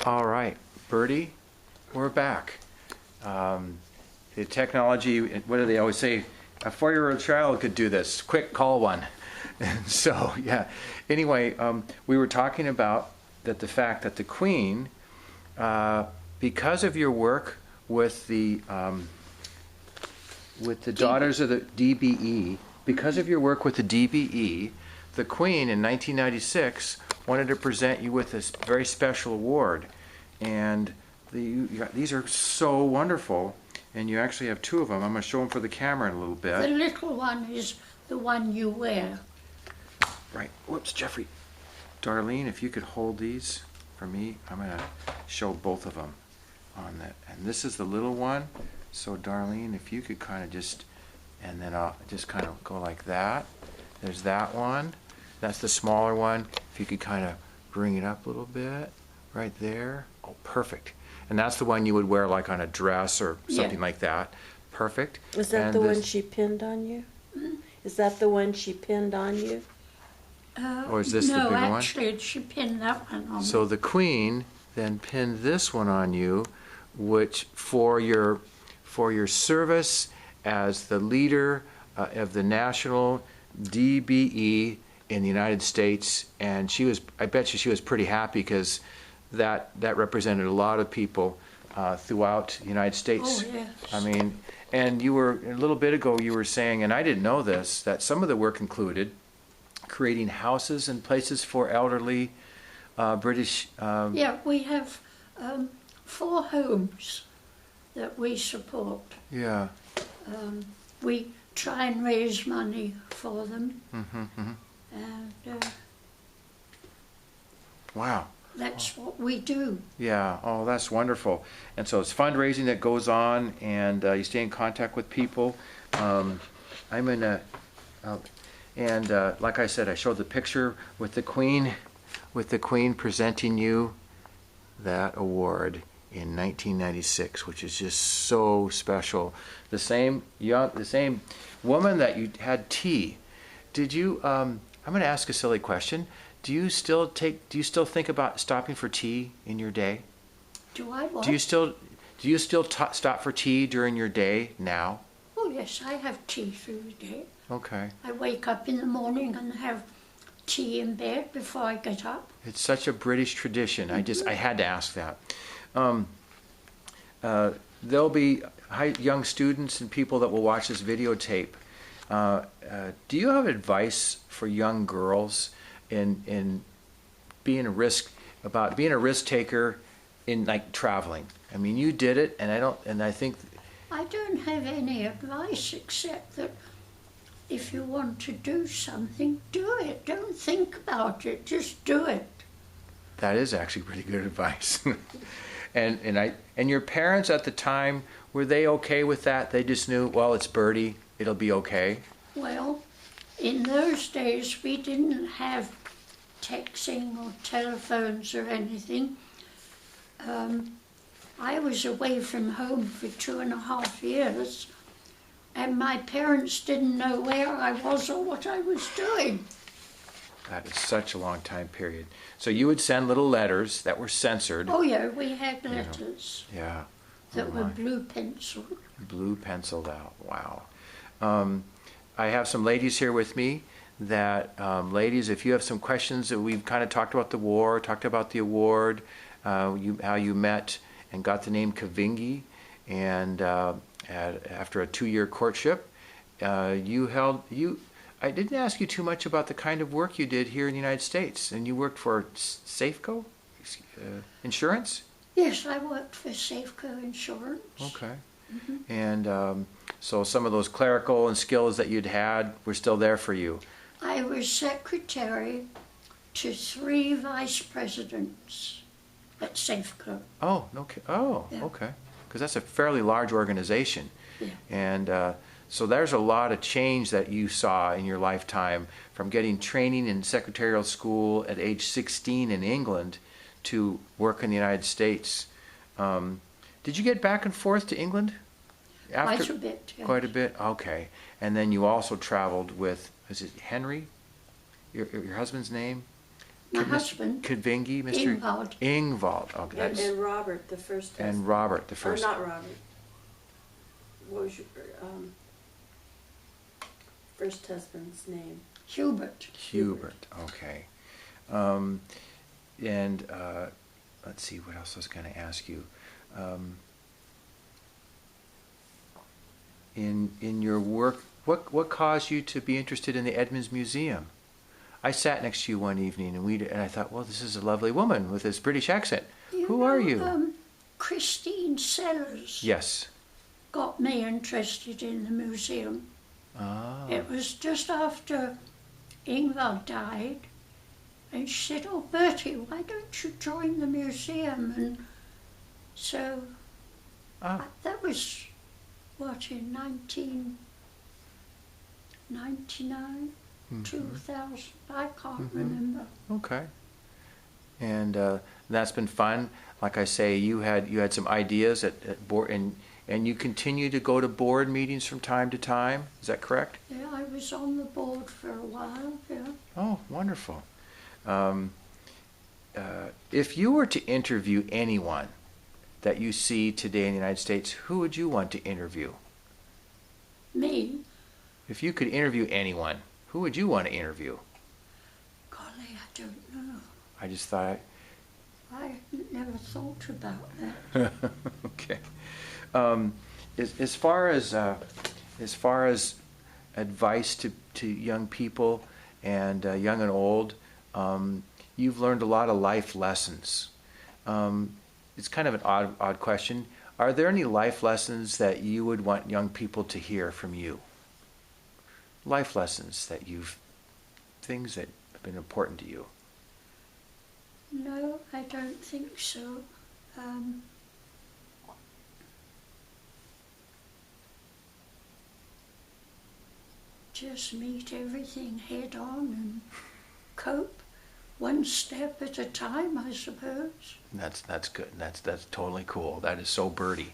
All right, Bertie, we're back. The technology, what do they always say? A 4-year-old child could do this. Quick, call one. And so, yeah. Anyway, we were talking about the fact that the Queen, because of your work with the Daughters of the DBE, because of your work with the DBE, the Queen in 1996 wanted to present you with this very special award. And these are so wonderful. And you actually have two of them. I'm going to show them for the camera in a little bit. The little one is the one you wear. Right. Whoops, Jeffrey. Darlene, if you could hold these for me, I'm going to show both of them on that. And this is the little one. So Darlene, if you could kind of just, and then I'll just kind of go like that. There's that one. That's the smaller one. If you could kind of bring it up a little bit, right there. Oh, perfect. And that's the one you would wear like on a dress or something like that. Perfect. Is that the one she pinned on you? Is that the one she pinned on you? Or is this the bigger one? No, actually, she pinned that one on So me. the Queen then pinned this one on you, which for your service as the leader of the national DBE in the United States. And she was, I bet you she was pretty happy because that represented a lot of people throughout the United States. Oh, yes. I mean, and you were, a little bit ago you were saying, and I didn't know this, that some of the work included creating houses and places for elderly British... Yeah, we have 4 homes that we support. Yeah. We try and raise money for them. Mm-hmm. And Wow. that's what we do. Yeah. Oh, that's wonderful. And so it's fundraising that goes on, and you stay in contact with people. I'm in a... and like I said, I showed the picture with the Queen presenting you that award in 1996, which is just so special. The same woman that you had tea. Did you? I'm going to ask a silly question. Do you still think about stopping for tea in your day? Do I what? Do you still stop for tea during your day now? Oh yes, I have tea through the day. Okay. I wake up in the morning and have tea in bed before I get up. It's such a British tradition. I had to ask that. There'll be young students and people that will watch this videotape. Do you have advice for young girls in being a risk taker in like traveling? I mean, you did it, and I think I don't have any advice except that if you want to do something, do it. Don't think about it, just do it. that is actually pretty good advice. And your parents at the time, were they okay with that? They just knew, well, it's Bertie, it'll be okay. Well, in those days we didn't have texting or telephones or anything. I was away from home for 2.5 years, and my parents didn't know where I was or what I was doing. That is such a long time period. So you would send little letters that were censored. Oh yeah, we had letters Yeah. that were blue penciled. Blue penciled out. Wow. I have some ladies here with me that, ladies, if you have some questions that we've kind of talked about the war, talked about the award, how you met and got the name Kvinge, and after a 2-year courtship, I didn't ask you too much about the kind of work you did here in the United States, and you worked for Safeco Insurance? Yes, I worked for Safeco Insurance. Okay. And so some of those clerical and skills that you'd had were still there for you. I was secretary to 3 vice presidents at Safeco. Oh, okay. Oh, Yeah. okay. Because that's a fairly large organization. Yeah. And so there's a lot of change that you saw in your lifetime, from getting training in secretarial school at age 16 in England to work in the United States. Did you get back and forth to England? Quite a bit, yes. Quite a bit? Okay. And then you also traveled with, is it Henry? Your husband's name? My husband, Kvinge, Mr. Ingvald. Ingvald. Okay, And, that's, and Robert, the first husband. and Robert, the first. Or not Robert. What was your first husband's name? Hubert. Hubert. Okay. And let's see what else I was going to ask you. In your work, what caused you to be interested in the Edmonds Museum? I sat next to you one evening, and I thought, well, this is a lovely woman with this British accent. Who are you? Christine Sellers Yes. got me interested in the museum. Ah. It was just after Ingvald died, and she said, "Oh, Bertie, why don't you join the museum?" And so that was, what, in 1999, 2000, I can't remember. Okay. And that's been fun. Like I say, you had some ideas at board, and you continue to go to board meetings from time to time. Is that correct? Yeah, I was on the board for a while, yeah. Oh, wonderful. If you were to interview anyone that you see today in the United States, who would you want to interview? Me? If you could interview anyone, who would you want to interview? Golly, I don't know. I just thought. I never thought about that. Okay. As far as advice to young people and young and old, you've learned a lot of life lessons. It's kind of an odd question. Are there any life lessons that you would want young people to hear from you? Life lessons things that have been important to you. No, I don't think so. Just meet everything head on and cope one step at a time, I suppose. That's good. That's totally cool. That is so Bertie.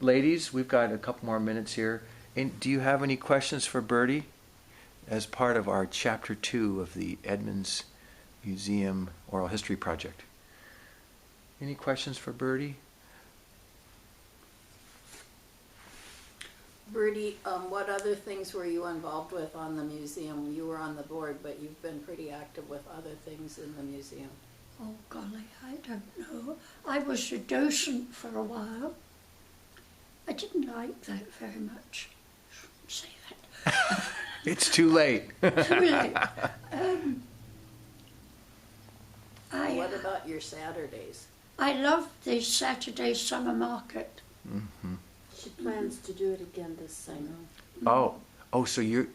Ladies, we've got a couple more minutes here. And do you have any questions for Bertie as part of our Chapter 2 of the Edmonds Museum Oral History Project? Any questions for Bertie? Bertie, what other things were you involved with on the museum? You were on the board, but you've been pretty active with other things in the museum. Oh, golly, I don't know. I was a docent for a while. I didn't like that very much. Shouldn't say that. It's too late. Too late. What about your Saturdays? I love the Saturday summer market. Mm-hmm. She plans to do it again this summer. So you're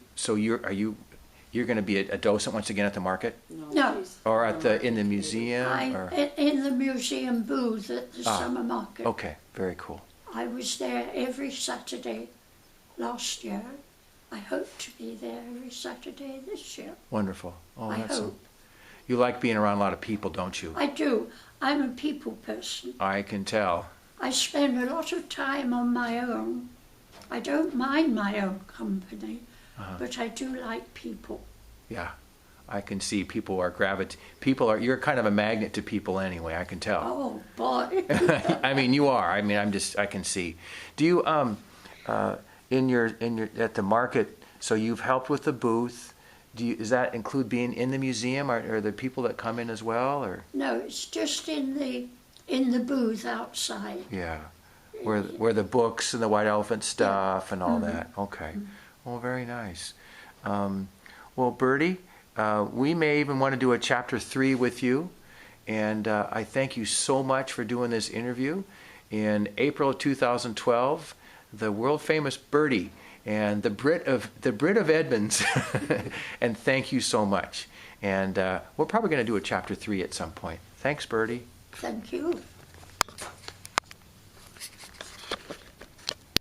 going to be a docent once again at the market, No. or in the museum, or? In the museum booth at the summer market. Okay, very cool. I was there every Saturday last year. I hope to be there every Saturday this year. Wonderful. Oh, I that's hope. You like being around a lot of people, don't you? I do. I'm a people person. I can tell. I spend a lot of time on my own. I don't mind my own company, but I do like people. Yeah, I can see people are you're kind of a magnet to people anyway, I can tell. Oh, boy. I mean, you are. I mean, I can see. Do you, at the market, so you've helped with the booth. Does that include being in the museum? Are there people that come in as well, or? No, it's just in the booth outside. Yeah, where the books and the white elephant stuff and all that. Okay, well, very nice. Well, Bertie, we may even want to do a Chapter 3 with you, and I thank you so much for doing this interview. In April of 2012, the world famous Bertie and the Brit of Edmonds, and thank you so much. And we're probably going to do a Chapter 3 at some point. Thanks, Bertie. Thank you.